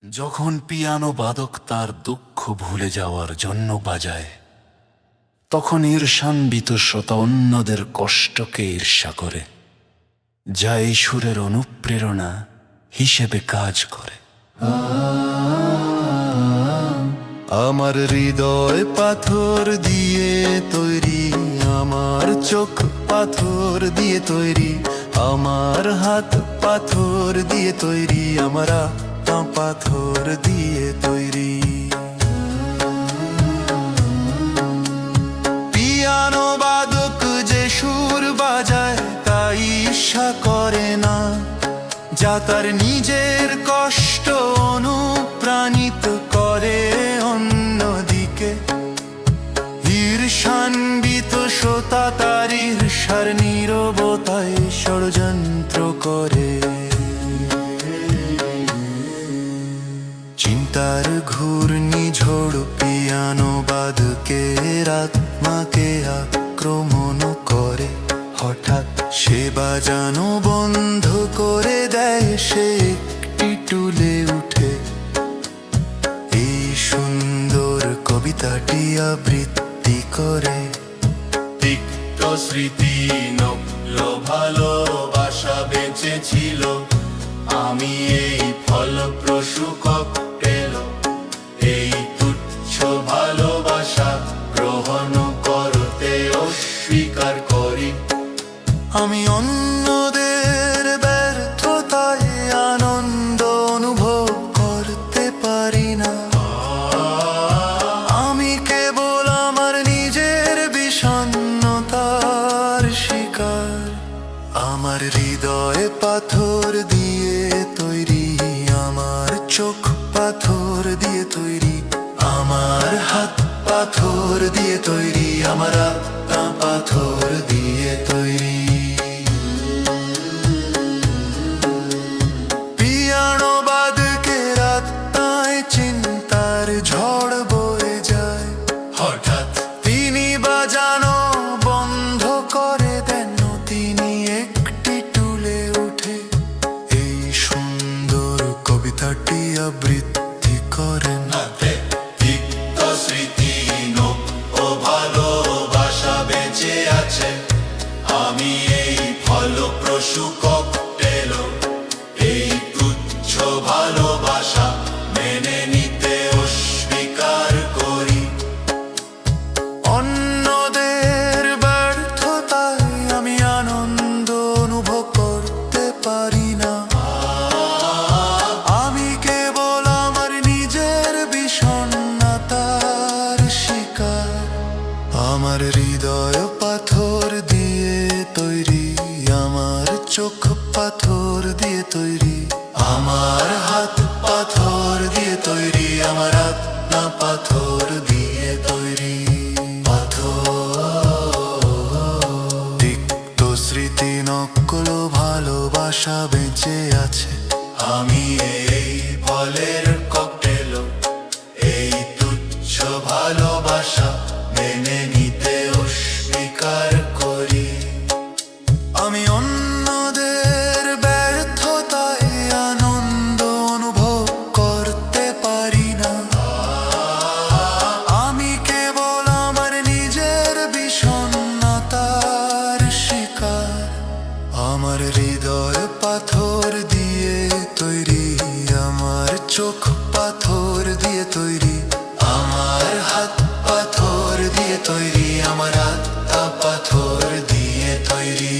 যখন পিয়ানো বাদক তার দুঃখ ভুলে যাওয়ার জন্য বাজায়, তখন ঈর্ষান্বিত শ্রোতা অন্যদের কষ্টকে ঈর্ষা করে, যা এই সুরের অনুপ্রেরণা হিসেবে কাজ করে। আমার হৃদয় পাথর দিয়ে তৈরি, আমার চোখ পাথর দিয়ে তৈরি, আমার হাত পাথর দিয়ে তৈরি, আমার আত্মা পাথর দিয়ে তৈরি। পিয়ানো বাদক যে সুর বাজায় তাই ঈর্ষা করে না, যা তার নিজের কষ্ট অনুপ্রাণিত করে অন্যদিকে। ঈর্ষান্বিত শ্রোতা তার ঈর্ষার নীরবতায় ষড়যন্ত্র করে। চিন্তার ঘূর্ণিঝড় পিয়ানো বাদকের আত্মাকে আক্রমণ করে। হঠাৎ সে বাজানো বন্ধ করে দেয়, সে একটি টুলে উঠে এই সুন্দর কবিতাটি আবৃত্তি করে। তিক্ত স্মৃতি নগ্ন ভালোবাসা বেঁচে ছিল, আমি এই ফলপ্রসূ ককটেল, এই তুচ্ছ ভালোবাসা গ্রহণ করতে অস্বীকার করি। আমি অন্যদের ব্যর্থতায় আনন্দ অনুভব করতে পারি না, আমি কেবল আমার নিজের বিষণ্ণতার শিকার। আমার হৃদয় পাথর দিয়ে তৈরি, আমার চোখ পাথর দিয়ে তৈরি, আমার হাত পাথর দিয়ে তৈরি, আমার আত্মা পাথর দিয়ে তৈরি। পিয়ানো বাদকের আত্মায় চিন্তার ঝড় বয়ে যায়। হঠাৎ তিনি বাজানো বন্ধ করে দেন, তিনি একটি টুলে উঠে এই সুন্দর কবিতাটি আবৃত্তি করেন। তিক্ত স্মৃতি ও ভালোবাসা বেঁচে আছে, আমি এই ফলপ্রসূ ককটেল, এই তুচ্ছ ভালোবাসা মেনে নিতে অস্বীকার করি। অন্যদের ব্যর্থতায় আমি আনন্দ অনুভব করতে পারি না, আমি কেবল আমার নিজের বিষণ্ণতার শিকার। আমার হৃদয় পাথর দিয়ে তৈরি, আমার চোখ পাথর দিয়ে তৈরি, আমার হাত পাথর দিয়ে তৈরি, আমার আত্মা পাথর দিয়ে তৈরি। তিক্ত স্মৃতি নকল ভালোবাসা বেঁচে আছে, আমি এই ফলের ককটেল, এই তুচ্ছ ভালোবাসা মেনে নিতে অস্বীকার করি। আমি অন্যদের ব্যর্থতায় আনন্দ অনুভব করতে পারি না, আমি কেবল আমার নিজের বিষণ্ণতার শিকার। আমার হৃদয় পাথর দিয়ে তৈরি, আমার চোখ পাথর দিয়ে তৈরি, আমার হাত পাথর দিয়ে তৈরি, আমার আত্মা পাথর দিয়ে তৈরি।